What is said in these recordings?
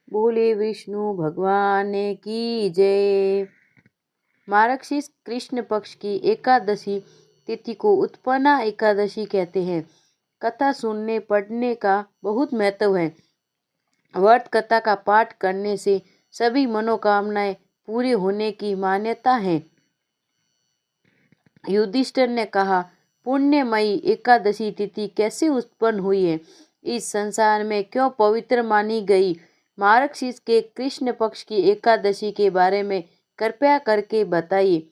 बोले विष्णु भगवान की जय। मार्गशीर्ष कृष्ण पक्ष की एकादशी तिथि को उत्पन्ना एकादशी कहते हैं। कथा सुनने पढ़ने का बहुत महत्व है। व्रत कथा का पाठ करने से सभी मनोकामनाएं पूरी होने की मान्यता है। युधिष्ठिर ने कहा, पुण्यमयी एकादशी तिथि कैसे उत्पन्न हुई है? इस संसार में क्यों पवित्र मानी गई? मार्गशीर्ष के कृष्ण पक्ष की एकादशी के बारे में कृपया करके बताइए।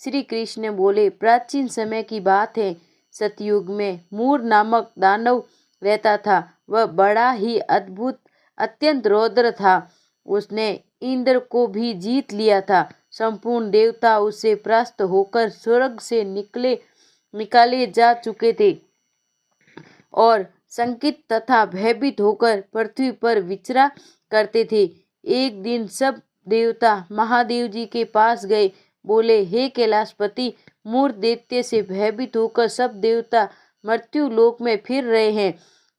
श्री कृष्ण बोले, प्राचीन समय की बात है। सतयुग में मूर नामक दानव रहता था। वह बड़ा ही अद्भुत अत्यंत रौद्र था। उसने इंद्र को भी जीत लिया था। संपूर्ण देवता उससे परास्त होकर स्वर्ग से निकाले जा चुके थे और संकित तथा भयभीत होकर पृथ्वी पर विचरा करते थे। एक दिन सब देवता महादेव जी के पास गए। बोले, हे कैलाशपति, मूर दैत्य से भयभीत होकर सब देवता मृत्यु लोक में फिर रहे हैं।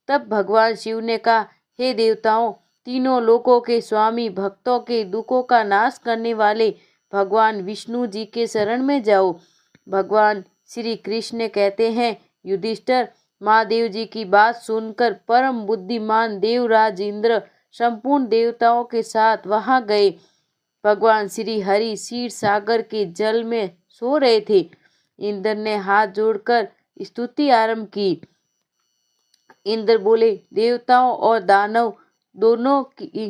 तब भगवान शिव ने कहा, हे देवताओं, तीनों लोकों के स्वामी, भक्तों के दुखों का नाश करने वाले भगवान विष्णु जी के शरण में जाओ। भगवान श्री कृष्ण कहते हैं, युधिष्ठिर, महादेव जी की बात सुनकर परम बुद्धिमान देवराज इंद्र संपूर्ण देवताओं के साथ वहां गए। भगवान श्री हरि क्षीर सागर के जल में सो रहे थे। इंद्र ने हाथ जोड़कर स्तुति आरंभ की। इंद्र बोले, देवताओं और दानव दोनों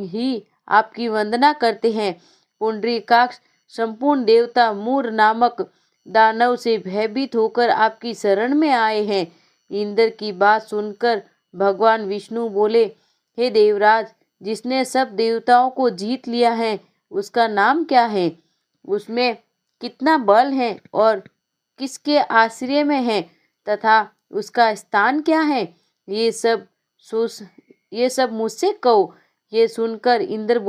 ही आपकी वंदना करते हैं। पुंडरीकाक्ष, संपूर्ण देवता मूर नामक दानव से भयभीत होकर आपकी शरण में आए हैं। इंद्र की बात सुनकर भगवान विष्णु बोले, हे देवराज, जिसने सब देवताओं को जीत लिया है उसका नाम क्या है? उसमें कितना बल है और किसके आश्रय में है तथा उसका स्थान क्या है? ये सब मुझसे कहो। ये सुनकर इंद्र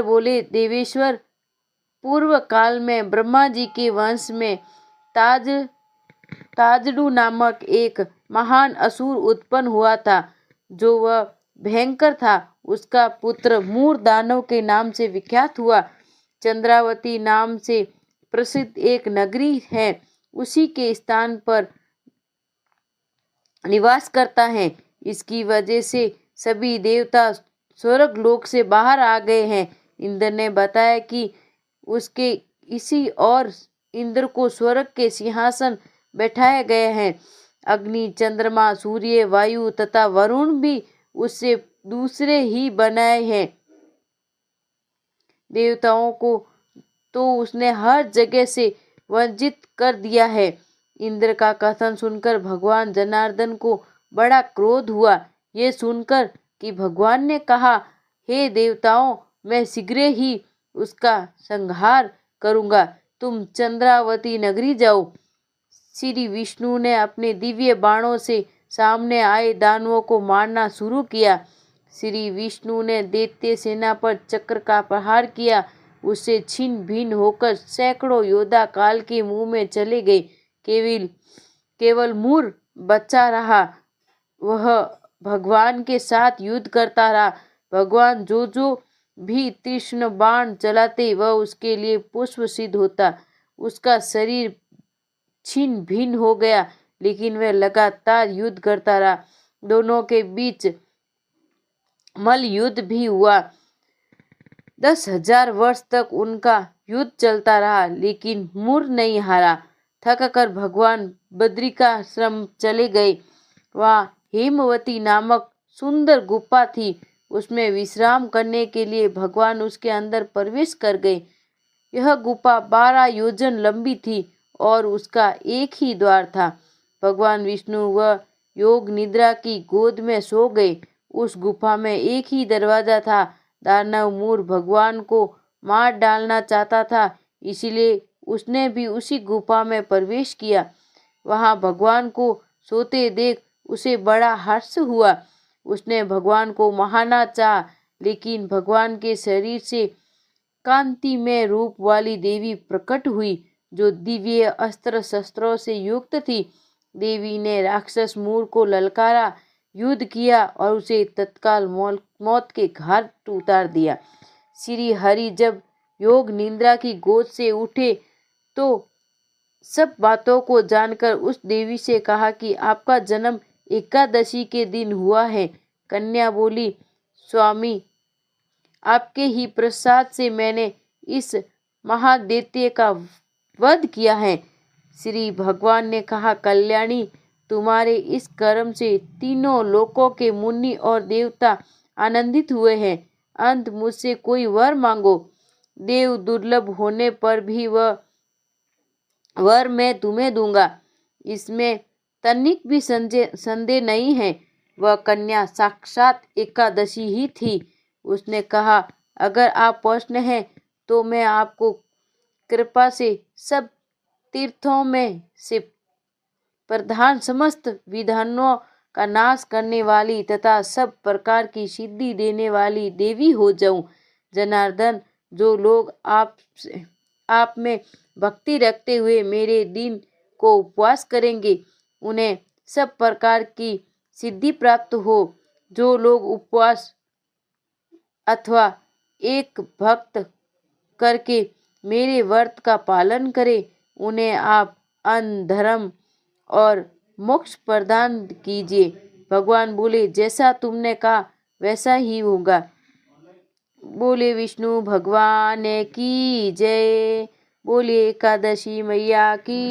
बोले, देवेश्वर, पूर्व काल में ब्रह्मा जी के वंश में ताजडू नामक एक महान असुर उत्पन्न हुआ था। जो वह भयंकर था, उसका पुत्र मूर दानव के नाम से विख्यात हुआ। चंद्रावती नाम से प्रसिद्ध एक नगरी है, उसी के स्थान पर निवास करता है। इसकी वजह से सभी देवता स्वर्ग लोक से बाहर आ गए हैं। इंद्र ने बताया कि उसके इसी और इंद्र को स्वर्ग के सिंहासन बैठाए गए हैं। अग्नि, चंद्रमा, सूर्य, वायु तथा वरुण भी उससे दूसरे ही बनाए हैं। देवताओं को तो उसने हर जगह से वंचित कर दिया है। इंद्र का कथन सुनकर भगवान जनार्दन को बड़ा क्रोध हुआ। ये सुनकर कि भगवान ने कहा, हे देवताओं, मैं शीघ्र ही उसका संहार करूंगा। तुम चंद्रावती नगरी जाओ। श्री विष्णु ने अपने दिव्य बाणों से सामने आए दानवों को मारना शुरू किया। श्री विष्णु ने दैत्य सेना पर चक्र का प्रहार किया। उससे छिन्न भिन्न होकर सैकड़ों योद्धा काल के मुंह में चले गए। केवल मूर बचा रहा। वह भगवान के साथ युद्ध करता रहा। भगवान जो भी तीक्ष्ण बाण चलाते वह उसके लिए पुष्प सिद्ध होता। उसका शरीर छिन्न भिन्न हो गया, लेकिन वह लगातार युद्ध करता रहा। दोनों के बीच मल्ल युद्ध भी हुआ। 10,000 वर्ष तक उनका युद्ध चलता रहा, लेकिन मूर नहीं हारा। थक कर भगवान बद्रिकाश्रम चले गए। वहाँ हेमवती नामक सुंदर गुफा थी। उसमें विश्राम करने के लिए भगवान उसके अंदर प्रवेश कर गए। यह गुफा 12 योजन लंबी थी और उसका एक ही द्वार था। भगवान विष्णु वह योग निद्रा की गोद में सो गए। उस गुफा में एक ही दरवाजा था। दानव मूर भगवान को मार डालना चाहता था, इसलिए उसने भी उसी गुफा में प्रवेश किया। वहां भगवान को सोते देख उसे बड़ा हर्ष हुआ। उसने भगवान को मारना चाहा, लेकिन भगवान के शरीर से कांति में रूप वाली देवी प्रकट हुई, जो दिव्य अस्त्र शस्त्रों से युक्त थी। देवी ने राक्षस मूर को ललकारा युद्ध किया और उसे तत्काल मौत के घाट उतार दिया। श्री हरि जब योग निद्रा की गोद से उठे तो सब बातों को जानकर उस देवी से कहा कि आपका जन्म एकादशी के दिन हुआ है। कन्या बोली, स्वामी, आपके ही प्रसाद से मैंने इस महादैत्य का वध किया है। श्री भगवान ने कहा, कल्याणी, तुम्हारे इस कर्म से तीनों लोकों के मुनि और देवता आनंदित हुए हैं। अंत मुझसे कोई वर मांगो, देव दुर्लभ होने पर भी वह वर मैं तुम्हें दूंगा। इसमें तनिक भी संदेह नहीं है। वह कन्या साक्षात एकादशी ही थी। उसने कहा, अगर आप प्रसन्न हैं तो मैं आपको कृपा से सब तीर्थों में से प्रधान समस्त विधानों का नाश करने वाली तथा सब प्रकार की सिद्धि देने वाली देवी हो जाऊं। जनार्दन, जो लोग आप में भक्ति रखते हुए मेरे दिन को उपवास करेंगे उन्हें सब प्रकार की सिद्धि प्राप्त हो। जो लोग उपवास अथवा एक भक्त करके मेरे व्रत का पालन करें उन्हें आप अन्न, धर्म और मोक्ष प्रदान कीजिए। भगवान बोले, जैसा तुमने कहा वैसा ही होगा। बोले विष्णु भगवान की जय। बोले एकादशी मैया की।